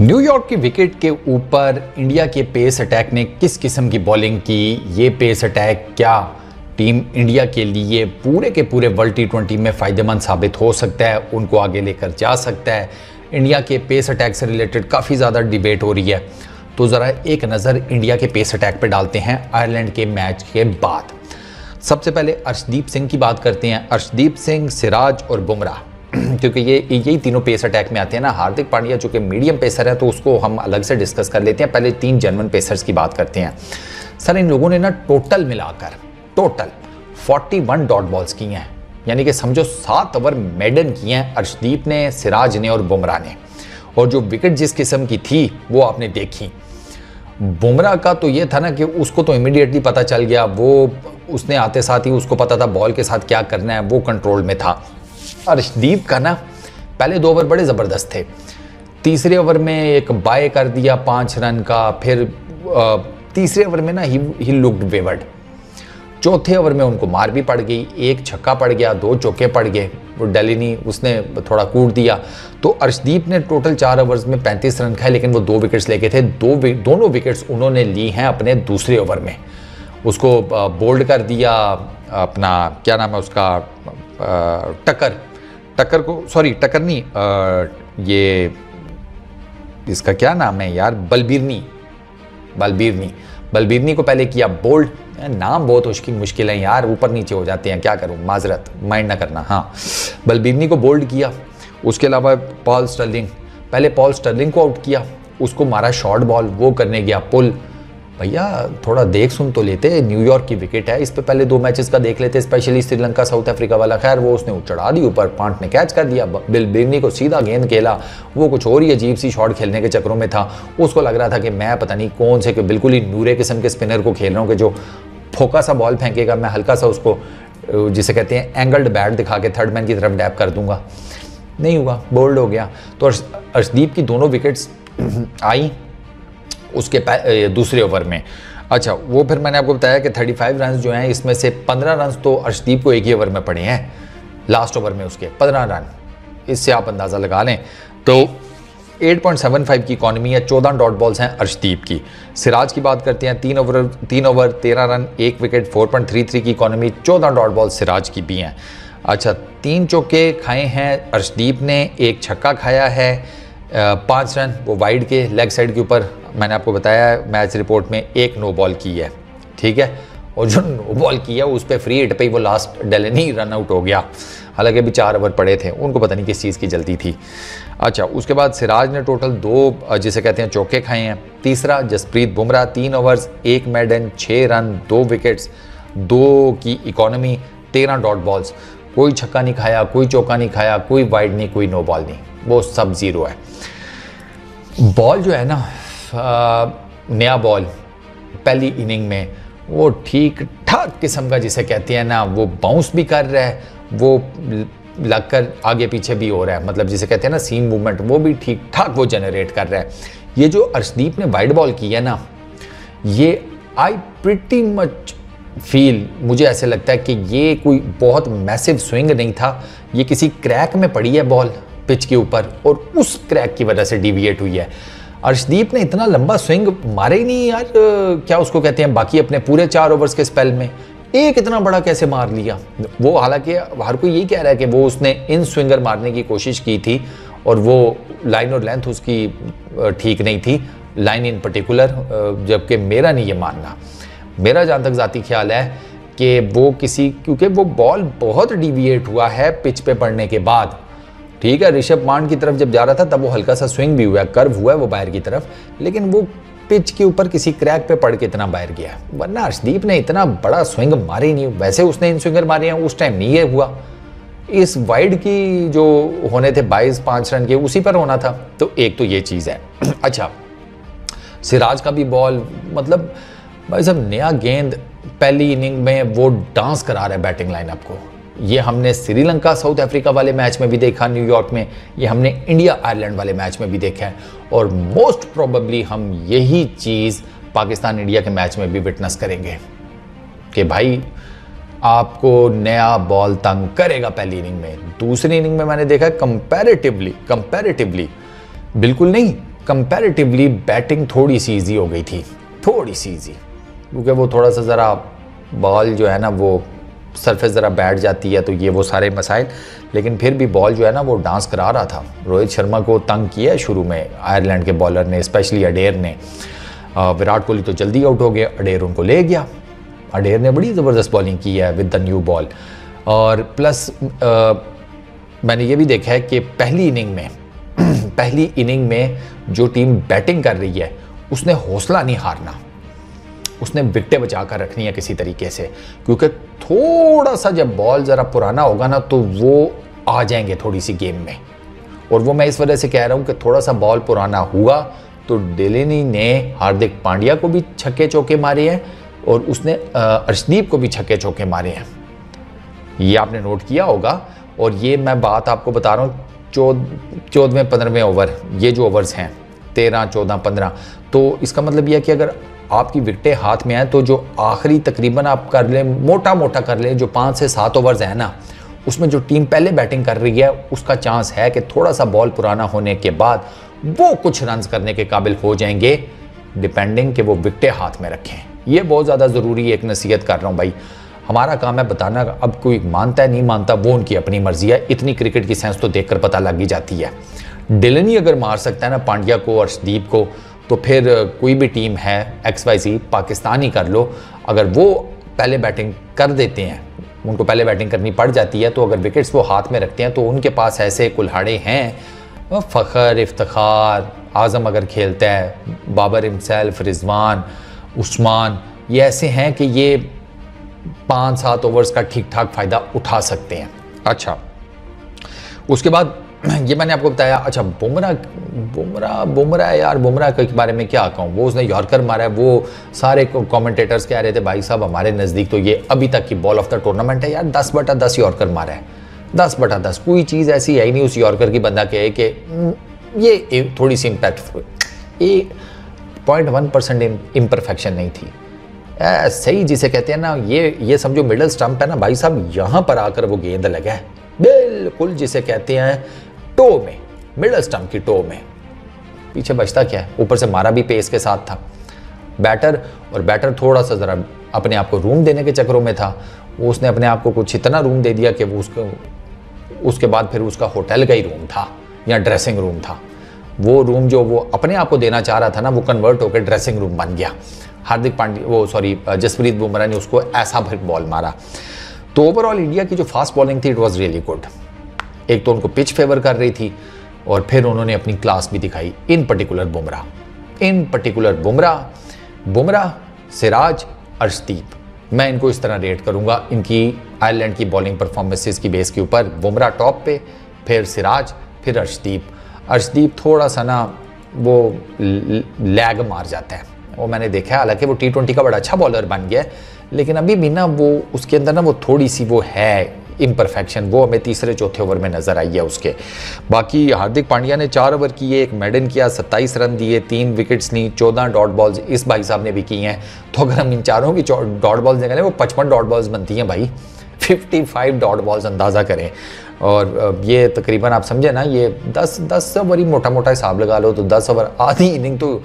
New York की wicket के ऊपर इंडिया के पेस अटैक ने किस किस्म की बॉलिंग की, ये पेस अटैक क्या टीम इंडिया के लिए पूरे के पूरे वर्ल्ड टी20 में फ़ायदेमंद साबित हो सकता है, उनको आगे लेकर जा सकता है। इंडिया के पेस अटैक से रिलेटेड काफ़ी ज़्यादा डिबेट हो रही है, तो ज़रा एक नज़र इंडिया के पेस अटैक पर डालते हैं आयरलैंड के मैच के बाद। सबसे पहले अर्शदीप सिंह की बात करते हैं। अर्शदीप सिंह, सिराज और बुमराह, क्योंकि यही तीनों पेस अटैक में आते हैं ना। हार्दिक पांड्या जो कि मीडियम पेसर है तो उसको हम अलग से डिस्कस कर लेते हैं। पहले तीन जेन्युइन पेसर्स की बात करते हैं। सर, इन लोगों ने ना टोटल मिलाकर 41 डॉट बॉल्स की हैं, यानी कि समझो 7 ओवर मेडन किए हैं अर्शदीप ने, सिराज ने और बुमराह ने। और जो विकेट जिस किस्म की थी वो आपने देखी। बुमराह का तो ये था ना कि उसको तो इमीडिएटली पता चल गया, वो उसने आते साथ ही उसको पता था बॉल के साथ क्या करना है, वो कंट्रोल में था। अर्शदीप का ना पहले 2 ओवर बड़े ज़बरदस्त थे। तीसरे ओवर में एक बाय कर दिया 5 रन का, फिर तीसरे ओवर में ना ही लुक्ड वेवर्ड। चौथे ओवर में उनको मार भी पड़ गई, 1 छक्का पड़ गया, 2 चौके पड़ गए। वो डेलिनी उसने थोड़ा कूट दिया। तो अर्शदीप ने टोटल 4 ओवर्स में 35 रन खाए, लेकिन वो 2 विकेट्स लेके थे। दोनों विकेट्स उन्होंने ली हैं अपने दूसरे ओवर में। उसको बोल्ड कर दिया, अपना क्या नाम है उसका, टक्कर को, सॉरी टक्कर नहीं, ये इसका क्या नाम है यार, बलबीरनी को पहले किया बोल्ड। नाम बहुत उसकी मुश्किल है यार, ऊपर नीचे हो जाते हैं, क्या करूं, माजरत, माइंड ना करना। हाँ, बलबीरनी को बोल्ड किया। उसके अलावा पॉल स्टर्लिंग को आउट किया, उसको मारा शॉर्ट बॉल, वो करने गया पुल। भैया थोड़ा देख सुन तो लेते, न्यूयॉर्क की विकेट है, इस पे पहले 2 मैचेस का देख लेते, स्पेशली श्रीलंका साउथ अफ्रीका वाला। खैर वो उसने चढ़ा दी ऊपर, पांट ने कैच कर दिया, बलबीरनी को सीधा गेंद खेला। वो कुछ और ही अजीब सी शॉट खेलने के चक्करों में था। उसको लग रहा था कि मैं पता नहीं कौन से, कि बिल्कुल ही नूरे किस्म के स्पिनर को खेल रहा हूँ कि जो फोका सा बॉल फेंकेगा, मैं हल्का सा उसको, जिसे कहते हैं एंगल्ड बैट दिखा के थर्ड मैन की तरफ डैप कर दूंगा। नहीं हुआ, बोल्ड हो गया। तो अर्शदीप की दोनों विकेट्स आई उसके दूसरे ओवर में। अच्छा, वो फिर मैंने आपको बताया कि 35 रन जो हैं, इसमें से 15 रन तो अर्शदीप को एक ही ओवर में पड़े हैं, लास्ट ओवर में उसके 15 रन। इससे आप अंदाज़ा लगा लें। तो 8.75 की इकॉनमी है, 14 डॉट बॉल्स हैं अर्शदीप की। सिराज की बात करते हैं, 3 ओवर 13 रन 1 विकेट, 4.33 की इकॉनमी, 14 डॉट बॉल्स सिराज की भी हैं। अच्छा, 3 चौके खाए हैं अर्शदीप ने, 1 छक्का खाया है, 5 रन वो वाइड के लेग साइड के ऊपर। मैंने आपको बताया मैच रिपोर्ट में 1 नो बॉल की है, ठीक है। और जो नो बॉल की है उस पर फ्री हिट पे ही वो लास्ट डेलिनी रन आउट हो गया। हालांकि अभी 4 ओवर पड़े थे, उनको पता नहीं किस चीज़ की जल्दी थी। अच्छा, उसके बाद सिराज ने टोटल 2 जिसे कहते हैं चौके खाए हैं। तीसरा Jasprit Bumrah, 3 overs 1 maiden, 6 run 2 wickets, 2 की इकॉनमी, 13 डॉट बॉल्स। कोई छक्का नहीं खाया, कोई चौका नहीं खाया, कोई वाइड नहीं, कोई नो बॉल नहीं, वो सब 0 है। बॉल जो है ना, नया बॉल पहली इनिंग में वो ठीक ठाक किस्म का जिसे कहते हैं ना, वो बाउंस भी कर रहा है, वो लगकर आगे पीछे भी हो रहा है, मतलब जिसे कहते हैं ना सीम मूवमेंट, वो भी ठीक ठाक वो जनरेट कर रहा है। ये जो अर्शदीप ने वाइड बॉल की है ना, ये आई प्रिटी मच फील, मुझे ऐसे लगता है कि ये कोई बहुत मैसिव स्विंग नहीं था, ये किसी क्रैक में पड़ी है बॉल पिच के ऊपर, और उस क्रैक की वजह से डिविएट हुई है। अर्शदीप ने इतना लंबा स्विंग मारे ही नहीं यार, क्या उसको कहते हैं, बाकी अपने पूरे 4 ओवर्स के स्पेल में एक इतना बड़ा कैसे मार लिया वो। हालांकि हर कोई यही कह रहा है कि वो उसने इन स्विंगर मारने की कोशिश की थी, और वो लाइन और लेंथ उसकी ठीक नहीं थी, लाइन इन पर्टिकुलर, जबकि मेरा नहीं ये मानना। मेरा जहाँ तक ज़ाती ख्याल है कि वो क्योंकि वो बॉल बहुत डिविएट हुआ है पिच पे पड़ने के बाद, ठीक है। ऋषभ पंत की तरफ जब जा रहा था तब वो हल्का सा स्विंग भी हुआ है, कर्व हुआ है वो बाहर की तरफ, लेकिन वो पिच के ऊपर किसी क्रैक पे पड़ के इतना बाहर गया, वरना अर्शदीप ने इतना बड़ा स्विंग मारे ही नहीं। वैसे उसने इन स्विंगर मारे हैं, उस टाइम नहीं ये हुआ। इस वाइड की जो होने थे 22-5 रन के, उसी पर होना था। तो एक तो ये चीज़ है। अच्छा, सिराज का भी बॉल, मतलब भाई साहब नया गेंद पहली इनिंग में वो डांस करा रहा है बैटिंग लाइनअप को। ये हमने श्रीलंका साउथ अफ्रीका वाले मैच में भी देखा न्यूयॉर्क में, ये हमने इंडिया आयरलैंड वाले मैच में भी देखा है, और मोस्ट प्रोबेबली हम यही चीज़ पाकिस्तान इंडिया के मैच में भी विटनेस करेंगे कि भाई आपको नया बॉल तंग करेगा पहली इनिंग में। दूसरी इनिंग में मैंने देखा कंपैरेटिवली बिल्कुल नहीं, कंपैरेटिवली बैटिंग थोड़ी सी ईजी हो गई थी, थोड़ी सी ईजी, क्योंकि वो थोड़ा सा ज़रा बॉल जो है ना वो सरफेस ज़रा बैठ जाती है, तो ये वो सारे मसाइल। लेकिन फिर भी बॉल जो है ना वो डांस करा रहा था। रोहित शर्मा को तंग किया शुरू में आयरलैंड के बॉलर ने, स्पेशली अडेर ने। विराट कोहली तो जल्दी आउट हो गया, अडेर उनको ले गया। अडेर ने बड़ी ज़बरदस्त बॉलिंग की है विद द न्यू बॉल। और प्लस मैंने ये भी देखा है कि पहली इनिंग में जो टीम बैटिंग कर रही है उसने हौसला नहीं हारना, उसने विकेटें बचा कर रखनी है किसी तरीके से, क्योंकि थोड़ा सा जब बॉल ज़रा पुराना होगा ना तो वो आ जाएंगे थोड़ी सी गेम में। और वो मैं इस वजह से कह रहा हूँ कि थोड़ा सा बॉल पुराना हुआ तो डेलेनी ने हार्दिक पांड्या को भी छक्के चौके मारे हैं और उसने अर्शदीप को भी छक्के चौके मारे हैं। ये आपने नोट किया होगा। और ये मैं बात आपको बता रहा हूँ 14वें 15वें ओवर, ये जो ओवर्स हैं 13, 14, 15, तो इसका मतलब यह है कि अगर आपकी विकेटें हाथ में आए तो जो आखिरी तकरीबन आप कर लें, मोटा मोटा कर लें, जो 5 से 7 ओवर्स हैं ना, उसमें जो टीम पहले बैटिंग कर रही है उसका चांस है कि थोड़ा सा बॉल पुराना होने के बाद वो कुछ रन्स करने के काबिल हो जाएंगे, डिपेंडिंग कि वो विकेटें हाथ में रखें। ये बहुत ज़्यादा ज़रूरी है, एक नसीहत कर रहा हूँ भाई। हमारा काम है बताना, अब कोई मानता है नहीं मानता वो उनकी अपनी मर्जी है। इतनी क्रिकेट की सेंस तो देखकर पता लग ही जाती है। डेलनी अगर मार सकता है ना पांड्या को, अर्शदीप को, तो फिर कोई भी टीम है XYZ, पाकिस्तान ही कर लो, अगर वो पहले बैटिंग कर देते हैं, उनको पहले बैटिंग करनी पड़ जाती है, तो अगर विकेट्स वो हाथ में रखते हैं तो उनके पास ऐसे कुल्हाड़े हैं। फ़ख्र, इफ्तिखार, आज़म अगर खेलता है, बाबर हिमसेल्फ, रिजवान, उस्मान, ये ऐसे हैं कि ये 5-7 ओवर्स का ठीक ठाक फ़ायदा उठा सकते हैं। अच्छा, उसके बाद ये मैंने आपको बताया। अच्छा, बुमराह यार, बुमराह के बारे में क्या कहूँ, वो उसने यॉर्कर मारा है। वो सारे कमेंटेटर्स कह रहे थे भाई साहब हमारे नज़दीक तो ये अभी तक की बॉल ऑफ द टूर्नामेंट है यार। 10/10 यॉर्कर मारा है, 10/10। कोई चीज़ ऐसी है ही नहीं उस यॉर्कर की बंदा कहे कि ये थोड़ी सी इम्पैक्ट, 0.1% इम्परफेक्शन नहीं थी। सही जिसे कहते हैं ना, ये समझो मिडल स्टंप है ना भाई साहब, यहाँ पर आकर वो गेंद लगा है बिल्कुल जिसे कहते हैं टो में, मिडल स्टंप की टो में। पीछे बचता क्या है, ऊपर से मारा भी पेस के साथ था बैटर थोड़ा सा ज़रा अपने आप को रूम देने के चक्करों में था। उसने अपने आप को कुछ इतना रूम दे दिया कि वो उसके बाद फिर उसका होटल का ही रूम था या ड्रेसिंग रूम था। वो रूम जो वो अपने आप को देना चाह रहा था ना, वो कन्वर्ट होकर ड्रेसिंग रूम बन गया। जसप्रीत बुमराह ने उसको ऐसा भर बॉल मारा। तो ओवरऑल इंडिया की जो फास्ट बॉलिंग थी इट वाज रियली गुड। एक तो उनको पिच फेवर कर रही थी और फिर उन्होंने अपनी क्लास भी दिखाई। इन पर्टिकुलर बुमराह, सिराज, अर्शदीप, मैं इनको इस तरह रेट करूंगा इनकी आयरलैंड की बॉलिंग परफॉर्मेंसेस की बेस के ऊपर। बुमराह टॉप पे, फिर सिराज, फिर अर्शदीप थोड़ा सा ना वो लैग मार जाता है, वो मैंने देखा है। हालांकि वो T20 का बड़ा अच्छा बॉलर बन गया है, लेकिन अभी भी ना वो उसके अंदर ना वो थोड़ी सी वो है इम्परफेक्शन, वो हमें तीसरे चौथे ओवर में नज़र आई है उसके। बाकी हार्दिक पांड्या ने 4 ओवर किए, 1 मेडन किया, 27 रन दिए, 3 विकेट्स ली, 14 डॉट बॉल्स इस भाई साहब ने भी की हैं। तो अगर हम इन चारों की डॉट बॉल्स निकालें वो 55 डॉट बॉल्स बनती हैं भाई, 55 डॉट बॉल्स अंदाज़ा करें। और ये तकरीबन आप समझे ना, ये 10 ओवर ही मोटा मोटा हिसाब लगा लो, तो 10 ओवर आधी इनिंग तो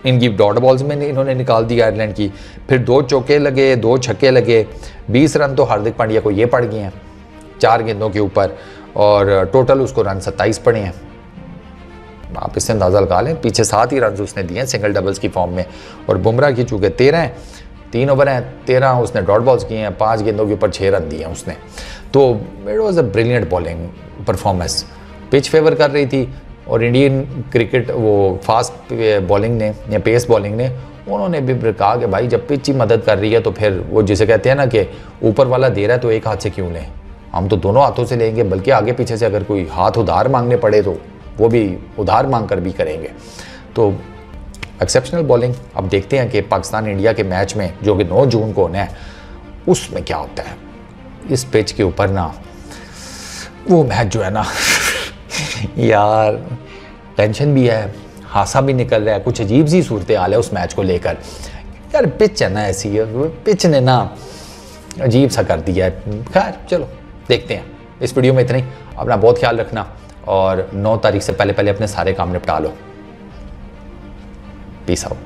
इनकी डॉट बॉल्स में इन्होंने निकाल दी आयरलैंड की। फिर 2 चौके लगे, 2 छक्के लगे, 20 रन तो हार्दिक पांड्या को ये पड़ गए हैं 4 गेंदों के ऊपर, और टोटल उसको रन 27 पड़े हैं। आप इससे अंदाज़ा लगा लें, पीछे 7 ही रन उसने दिए हैं सिंगल डबल्स की फॉर्म में। और बुमराह की चूँकि 13 हैं, 3 ओवर हैं, 13 उसने डॉट बॉल्स किए हैं, 5 गेंदों के ऊपर 6 रन दिए हैं उसने। तो it was a brilliant bowling performance. Pitch favour कर रही थी और इंडियन क्रिकेट वो फास्ट बॉलिंग ने या पेस बॉलिंग ने, उन्होंने भी कहा कि भाई जब पिच ही मदद कर रही है तो फिर वो जिसे कहते हैं ना कि ऊपर वाला दे रहा है तो एक हाथ से क्यों लें, हम तो दोनों हाथों से लेंगे, बल्कि आगे पीछे से अगर कोई हाथ उधार मांगने पड़े तो वो भी उधार मांग कर भी करेंगे। तो एक्सेप्शनल बॉलिंग। अब देखते हैं कि पाकिस्तान इंडिया के मैच में जो कि 9 जून को होना है उसमें क्या होता है। इस पिच के ऊपर ना वो मैच जो है ना यार टेंशन भी है, हासा भी निकल रहा है, कुछ अजीब सी सूरत हाल है उस मैच को लेकर। यार पिच है ना ऐसी है, पिच ने ना अजीब सा कर दिया है। खैर चलो देखते हैं। इस वीडियो में इतना ही। अपना बहुत ख्याल रखना और 9 तारीख से पहले अपने सारे काम निपटा लो। Peace out.